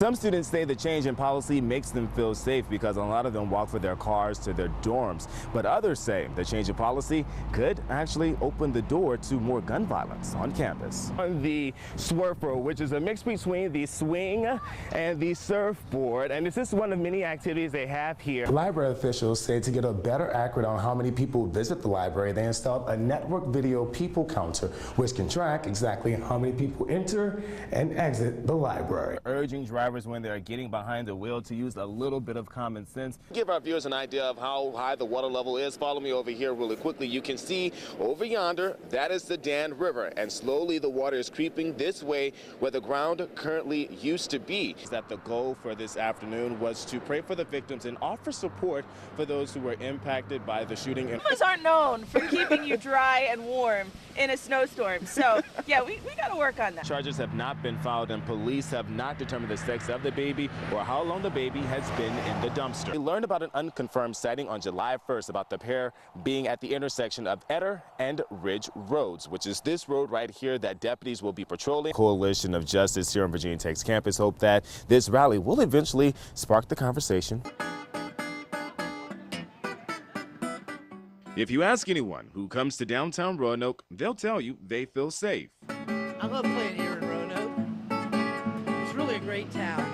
Some students say the change in policy makes them feel safe because a lot of them walk with their cars to their dorms. But others say the change in policy could actually open the door to more gun violence on campus. On the Swerfer, which is a mix between the swing and the surfboard, and this is one of many activities they have here. Library officials say to get a better accurate on how many people visit the library, they installed a network video people counter, which can track exactly how many people enter and exit the library. Urging drivers when they're getting behind the wheel to use a little bit of common sense. Give our viewers an idea of how high the water level is. Follow me over here really quickly. You can see over yonder, that is the Dan River, and slowly the water is creeping this way where the ground currently used to be. That the goal for this afternoon was to pray for the victims and offer support for those who were impacted by the shooting. Cameras aren't known for keeping you dry and warm in a snowstorm, so yeah, we got to work on that. Charges have not been filed and police have not determined the sex of the baby or how long the baby has been in the dumpster. We learned about an unconfirmed sighting on July 1st about the pair being at the intersection of Etter and Ridge Roads, which is this road right here that deputies will be patrolling. Coalition of Justice here on Virginia Tech's campus hope that this rally will eventually spark the conversation. If you ask anyone who comes to downtown Roanoke, they'll tell you they feel safe. I love playing here in Roanoke. It's really a great town.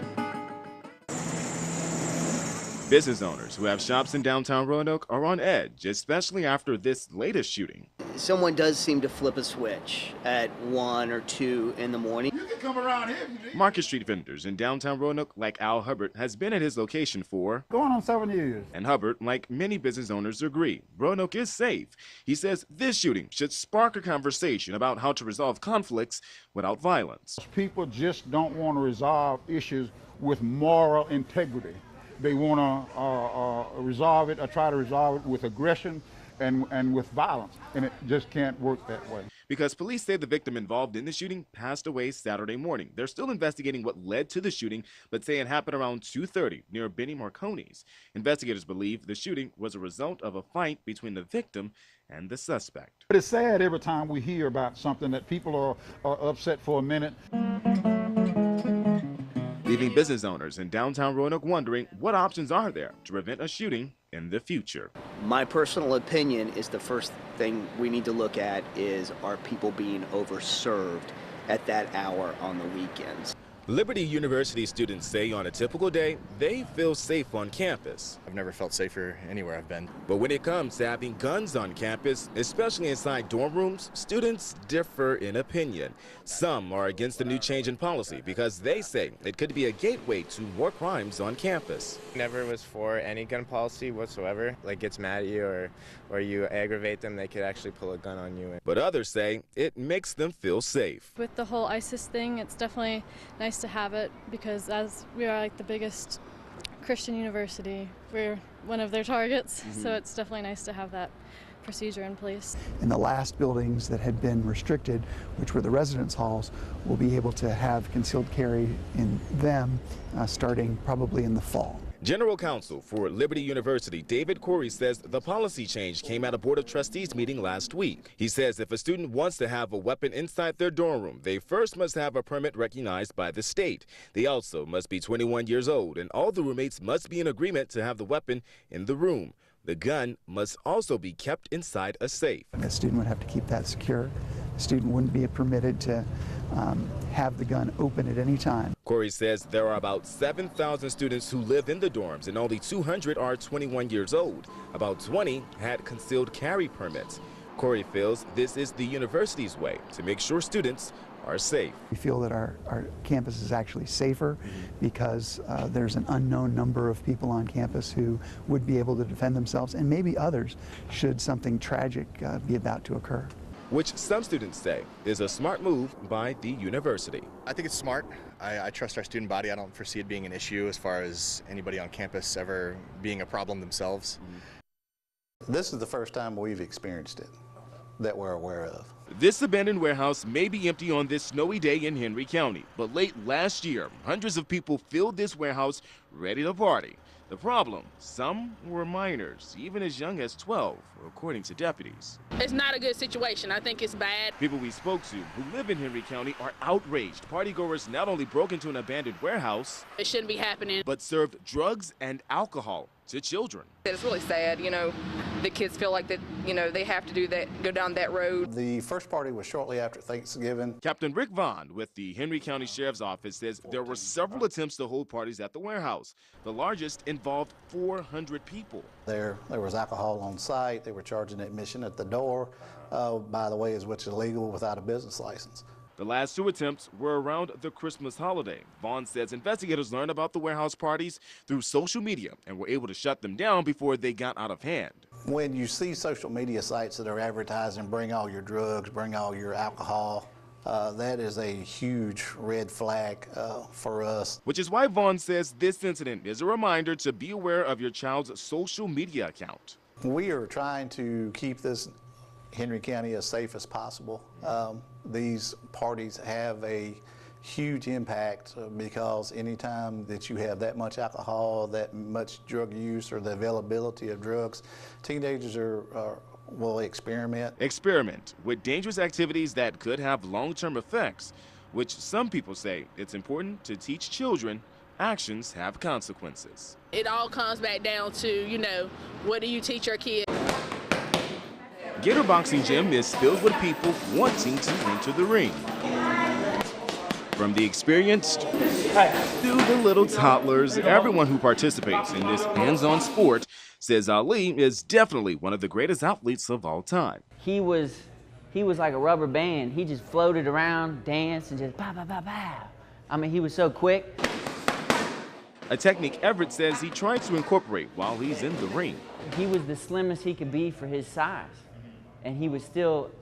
Business owners who have shops in downtown Roanoke are on edge, especially after this latest shooting. Someone does seem to flip a switch at 1 or 2 in the morning. You can come around here if you need. Market Street vendors in downtown Roanoke, like Al Hubbard, has been at his location for Going on 7 years. And Hubbard, like many business owners, agree Roanoke is safe. He says this shooting should spark a conversation about how to resolve conflicts without violence. People just don't want to resolve issues with moral integrity. They want to resolve it or try to resolve it with aggression and with violence, and it just can't work that way. Because police say the victim involved in the shooting passed away Saturday morning. They're still investigating what led to the shooting, but say it happened around 2:30 near Benny Marconi's. Investigators believe the shooting was a result of a fight between the victim and the suspect. But it's sad every time we hear about something that people are upset for a minute. Leaving business owners in downtown Roanoke wondering what options are there to prevent a shooting in the future. My personal opinion is the first thing we need to look at is, are people being overserved at that hour on the weekends? Liberty University students say on a typical day, they feel safe on campus. I've never felt safer anywhere I've been. But when it comes to having guns on campus, especially inside dorm rooms, students differ in opinion. Some are against the new change in policy because they say it could be a gateway to more crimes on campus. Never was for any gun policy whatsoever. Like, gets mad at you or you aggravate them, they could actually pull a gun on you. But others say it makes them feel safe. With the whole ISIS thing, it's definitely nice to have it because as we are like the biggest Christian university, we're one of their targets, so it's definitely nice to have that procedure in place. In the last buildings that had been restricted, which were the residence halls, we'll be able to have concealed carry in them starting probably in the fall. General Counsel for Liberty University, David Corey, says the policy change came at a Board of Trustees meeting last week. He says if a student wants to have a weapon inside their dorm room, they first must have a permit recognized by the state. They also must be 21 years old, and all the roommates must be in agreement to have the weapon in the room. The gun must also be kept inside a safe. The student would have to keep that secure. The student wouldn't be permitted to have the gun open at any time. Corey says there are about 7,000 students who live in the dorms and only 200 are 21 years old. About 20 had concealed carry permits. Corey feels this is the university's way to make sure students are safe. We feel that our campus is actually safer because there's an unknown number of people on campus who would be able to defend themselves, and maybe others should something tragic be about to occur. Which some students say is a smart move by the university. I think it's smart. I trust our student body. I don't foresee it being an issue as far as anybody on campus ever being a problem themselves. This is the first time we've experienced it that we're aware of. This abandoned warehouse may be empty on this snowy day in Henry County, but late last year, hundreds of people filled this warehouse ready to party. The problem, some were minors, even as young as 12, according to deputies. It's not a good situation. I think it's bad. People we spoke to who live in Henry County are outraged. Partygoers not only broke into an abandoned warehouse, It shouldn't be happening. but served drugs and alcohol to children. It's really sad, the kids feel like that, they have to do that, go down that road. The first party was shortly after Thanksgiving. Captain Rick Vaughn with the Henry County Sheriff's Office says there were several attempts to hold parties at the warehouse. The largest involved 400 people. There was alcohol on site. They were charging admission at the door, by the way, which is illegal without a business license. The last two attempts were around the Christmas holiday. Vaughn says investigators learned about the warehouse parties through social media and were able to shut them down before they got out of hand. When you see social media sites that are advertising, bring all your drugs, bring all your alcohol, that is a huge red flag for us. Which is why Vaughn says this incident is a reminder to be aware of your child's social media account. We are trying to keep this Henry County as safe as possible. These parties have a huge impact because anytime that you have that much alcohol, that much drug use, or the availability of drugs, teenagers will experiment. Experiment with dangerous activities that could have long-term effects, which some people say it's important to teach children actions have consequences. It all comes back down to, what do you teach your kids? Gator Boxing Gym is filled with people wanting to enter the ring. From the experienced to the little toddlers, everyone who participates in this hands-on sport says Ali is definitely one of the greatest athletes of all time. He was like a rubber band. He just floated around, danced, and just pow, pow, pow, pow. I mean, he was so quick. A technique Everett says he tried to incorporate while he's in the ring. He was the slimmest he could be for his size. And he was still,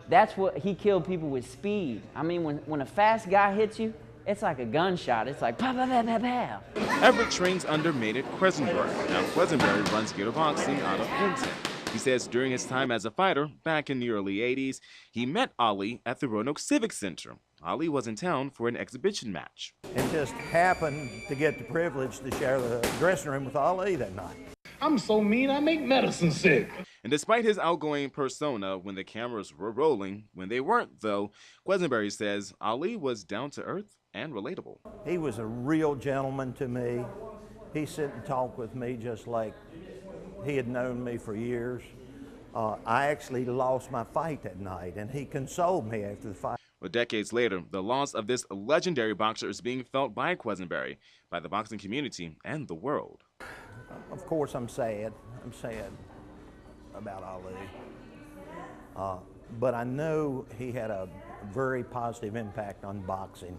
that's what, he killed people with speed. I mean, when a fast guy hits you, it's like a gunshot. It's like pow, pow, pow, pow, pow. Everett trains under Maynard Quesenberry. Now, Quesenberry runs Gator Boxing out of Hinton. He says during his time as a fighter back in the early 80s, he met Ali at the Roanoke Civic Center. Ali was in town for an exhibition match. And just happened to get the privilege to share the dressing room with Ali that night. I'm so mean, I make medicine sick. And despite his outgoing persona when the cameras were rolling, when they weren't, though, Quesenberry says Ali was down to earth and relatable. He was a real gentleman to me. He sit and talk with me just like he had known me for years. I actually lost my fight that night, and he consoled me after the fight. Well, decades later, the loss of this legendary boxer is being felt by Quesenberry, by the boxing community, and the world. Of course, I'm sad. I'm sad about Ali. But I know he had a very positive impact on boxing.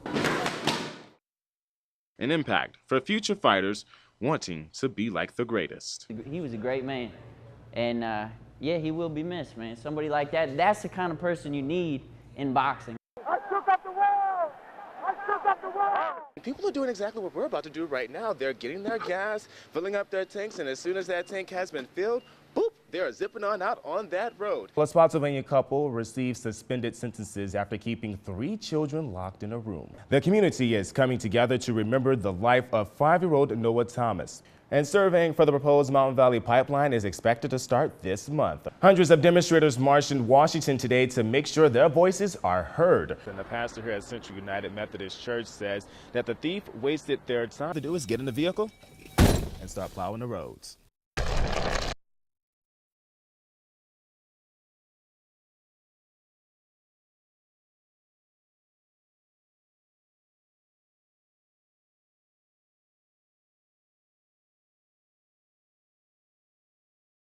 An impact for future fighters wanting to be like the greatest. He was a great man. And yeah, he will be missed, man. Somebody like that, that's the kind of person you need in boxing. I shook up the world! I shook up the world! People are doing exactly what we're about to do right now. They're getting their gas, filling up their tanks, and as soon as that tank has been filled, boop, they're zipping on out on that road. A Spotsylvania couple received suspended sentences after keeping 3 children locked in a room. The community is coming together to remember the life of 5-year-old Noah Thomas. And surveying for the proposed Mountain Valley Pipeline is expected to start this month. Hundreds of demonstrators marched in Washington today to make sure their voices are heard. And the pastor here at Central United Methodist Church says that the thief wasted their time. To do is get in the vehicle and start plowing the roads.